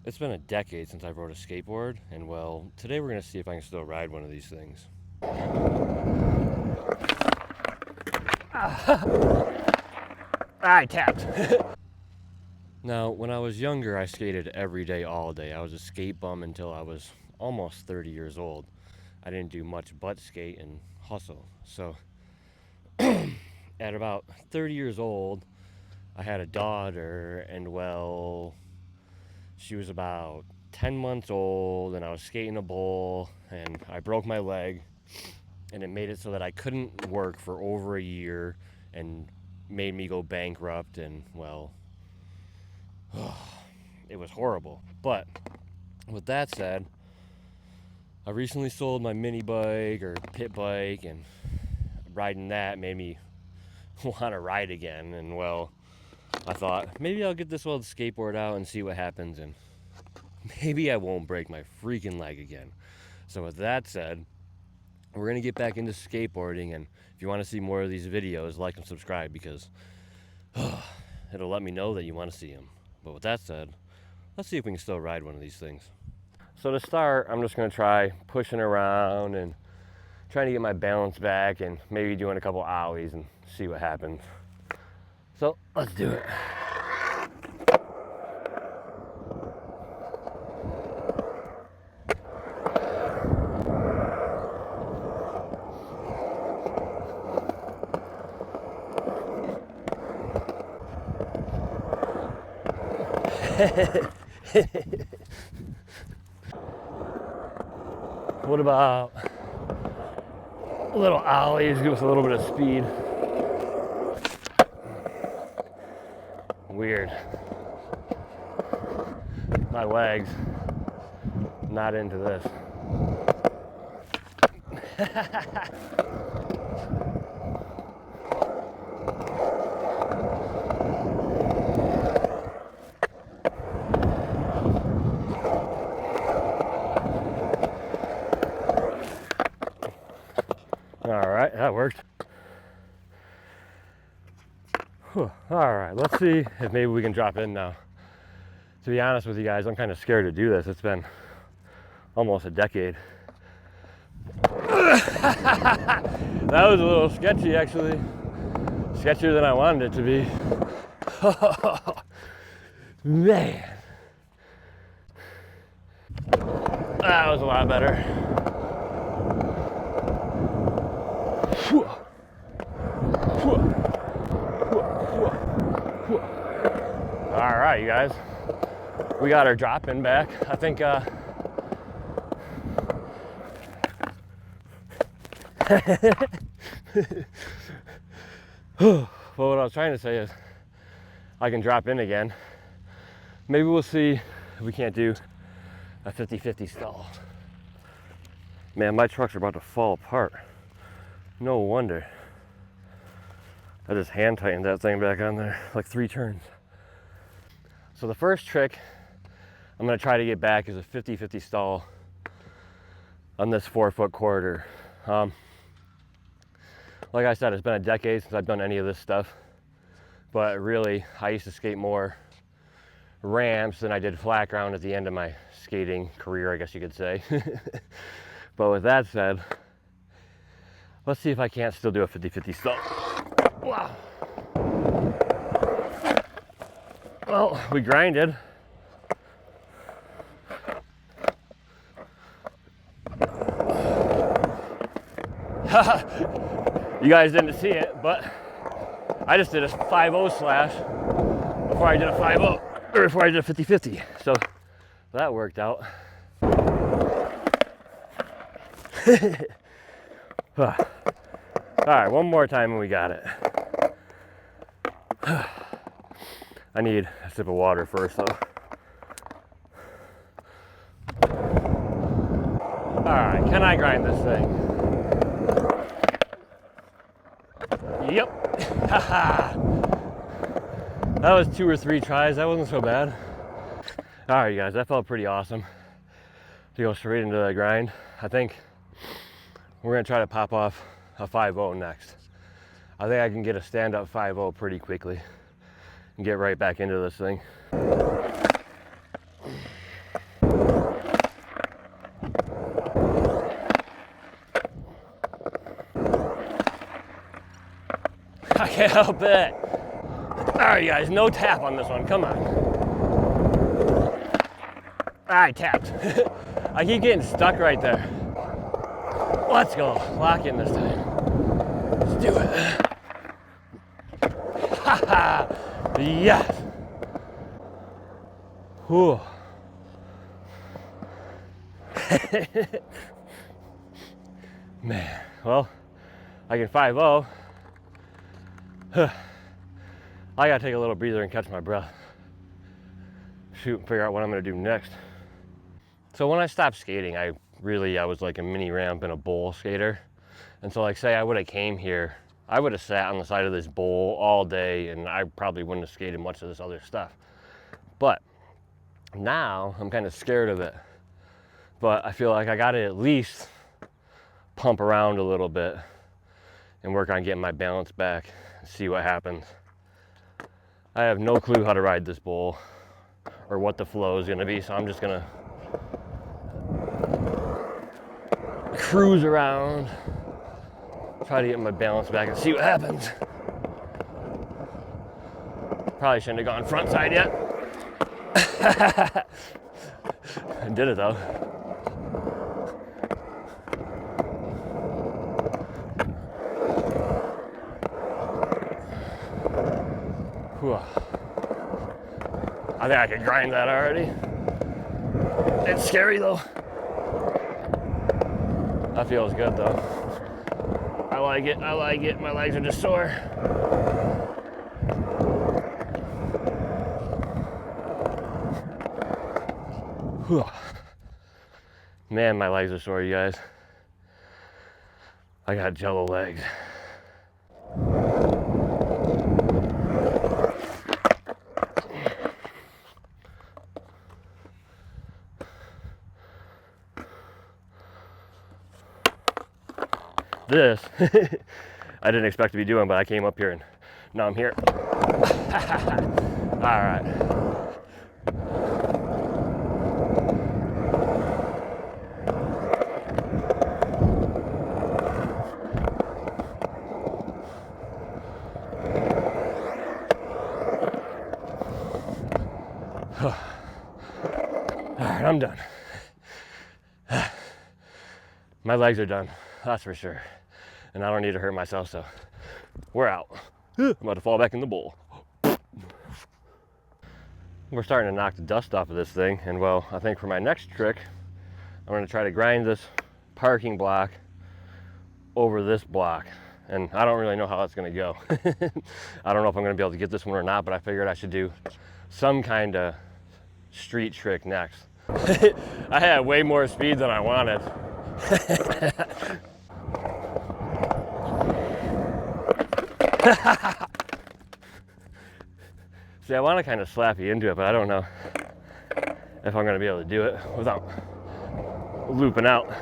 It's been a decade since I rode a skateboard, and well, today we're gonna see if I can still ride one of these things. I tapped. Now, when I was younger, I skated every day, all day. I was a skate bum until I was almost 30 years old. I didn't do much but skate and hustle. So, at about 30 years old, I had a daughter, and well, she was about 10 months old, and I was skating a bowl, and I broke my leg, and it made it so that I couldn't work for over a year, and made me go bankrupt, and well, it was horrible. But with that said, I recently sold my mini bike or pit bike, and riding that made me want to ride again. And well, I thought maybe I'll get this old skateboard out and see what happens, and maybe I won't break my freaking leg again. So with that said, we're gonna get back into skateboarding, and if you want to see more of these videos, like and subscribe, because it'll let me know that you want to see them. But with that said, let's see if we can still ride one of these things. So to start, I'm just gonna try pushing around and trying to get my balance back, and maybe doing a couple ollies and see what happens. So let's do it. What about a little ollies, give us a little bit of speed? Weird. My legs not into this. All right, that worked. Whew. All right, let's see if maybe we can drop in now. To be honest with you guys, I'm kind of scared to do this. It's been almost a decade. That was a little sketchy, actually. Sketchier than I wanted it to be. Man. That was a lot better. All right, you guys. We got our drop in back. I think but what I was trying to say is I can drop in again. Maybe we'll see if we can't do a 50-50 stall. Man, my trucks are about to fall apart. No wonder. I just hand tightened that thing back on there like 3 turns. So the first trick I'm gonna try to get back is a 50-50 stall on this 4-foot corridor. Like I said, it's been a decade since I've done any of this stuff, but really I used to skate more ramps than I did flat ground at the end of my skating career, I guess you could say. But with that said, let's see if I can't still do a 50-50 stall. Wow. Well, we grinded. You guys didn't see it, but I just did a 5-0 slash before I did a 5-0, or before I did a 50-50. So that worked out. All right, one more time and we got it. I need a sip of water first, though. All right, can I grind this thing? Yep. That was 2 or 3 tries. That wasn't so bad. All right, you guys, that felt pretty awesome to go straight into the grind. I think we're gonna try to pop off a 5-0 next. I think I can get a stand-up 5-0 pretty quickly and get right back into this thing. can't help it. All right, guys, no tap on this one. Come on. All right, tapped. I keep getting stuck right there. Let's go. Lock in this time. Let's do it. Haha. Yes. Whew. Man, well, I can 5-0. I gotta take a little breather and catch my breath. Shoot, and figure out what I'm gonna do next. So when I stopped skating, I was like a mini ramp and a bowl skater. And so like say I would have came here, I would have sat on the side of this bowl all day and I probably wouldn't have skated much of this other stuff. But now I'm kind of scared of it. But I feel like I gotta at least pump around a little bit and work on getting my balance back and see what happens. I have no clue how to ride this bowl or what the flow is gonna be, so I'm just gonna cruise around, try to get my balance back and see what happens. Probably shouldn't have gone front side yet. I did it though. Whew. I think I could grind that already. It's scary though. That feels good though. I like it, I like it. My legs are just sore. Whew. Man, my legs are sore, you guys. I got jello legs. This, I didn't expect to be doing, but I came up here and now I'm here. All right. All right, I'm done. My legs are done, that's for sure. And I don't need to hurt myself, so we're out. I'm about to fall back in the bowl. We're starting to knock the dust off of this thing, and well, I think for my next trick, I'm gonna try to grind this parking block over this block. And I don't really know how that's gonna go. I don't know if I'm gonna be able to get this one or not, but I figured I should do some kind of street trick next. I had way more speed than I wanted. See, I want to kind of slap you into it, but I don't know if I'm going to be able to do it without looping out.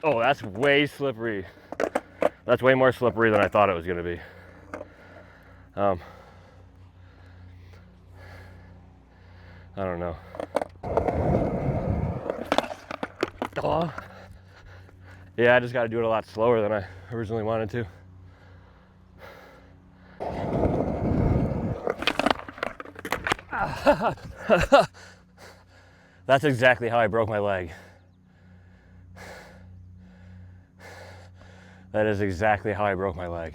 Oh, that's way slippery. That's way more slippery than I thought it was going to be. I don't know. Oh. Yeah, I just got to do it a lot slower than I originally wanted to. That's exactly how I broke my leg. That is exactly how I broke my leg.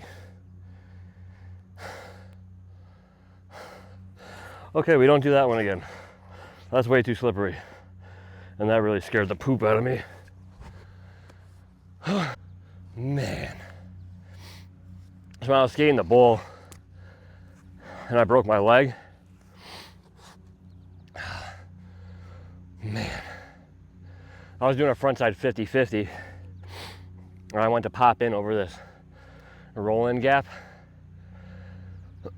Okay, we don't do that one again. That's way too slippery. And that really scared the poop out of me. Man. So when I was skating the bowl and I broke my leg, man. I was doing a frontside 50-50 and I went to pop in over this roll-in gap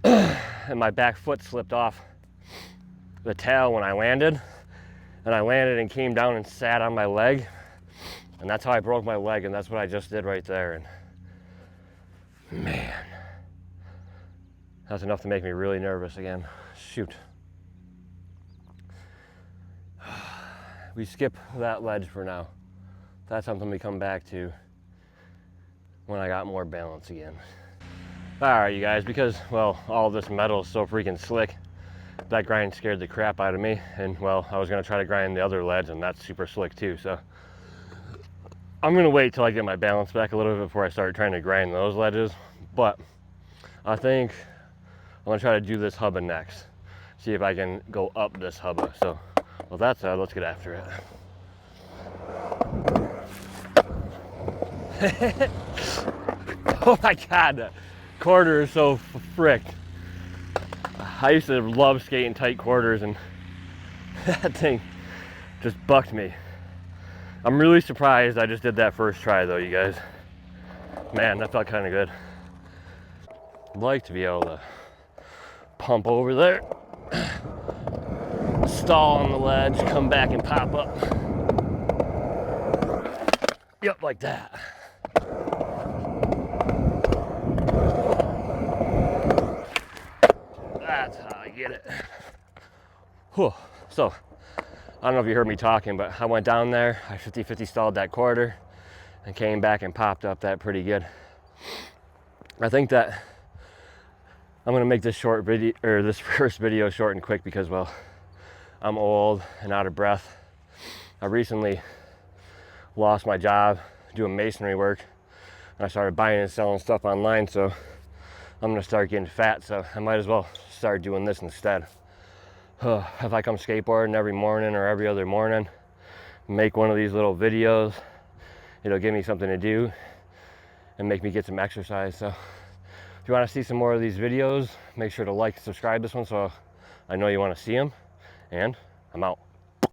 and my back foot slipped off the tail when I landed, and I landed and came down and sat on my leg, and that's how I broke my leg, and that's what I just did right there. And man, that's enough to make me really nervous again. Shoot. We skip that ledge for now. That's something we come back to when I got more balance again. All right, you guys, because, well, all this metal is so freaking slick, that grind scared the crap out of me. And, well, I was gonna try to grind the other ledge, and that's super slick too. So I'm gonna wait till I get my balance back a little bit before I start trying to grind those ledges. But I think I'm gonna try to do this hubba next. See if I can go up this hubba. So with that said, let's get after it. Oh my God, the quarter is so fricked. I used to love skating tight quarters, and that thing just bucked me. I'm really surprised I just did that first try though, you guys. Man, that felt kind of good. I'd like to be able to pump over there, stall on the ledge, come back and pop up. Yep, like that. That's how I get it. Whew. So, I don't know if you heard me talking, but I went down there, I 50-50 stalled that quarter, and came back and popped up that pretty good. I think that I'm gonna make this short video, or this first video, short and quick because, well, I'm old and out of breath. I recently lost my job doing masonry work, and I started buying and selling stuff online, so I'm gonna start getting fat, so I might as well start doing this instead. If I come skateboarding every morning or every other morning, make one of these little videos, it'll give me something to do and make me get some exercise. So if you want to see some more of these videos, make sure to like and subscribe this one so I know you want to see them, and I'm out.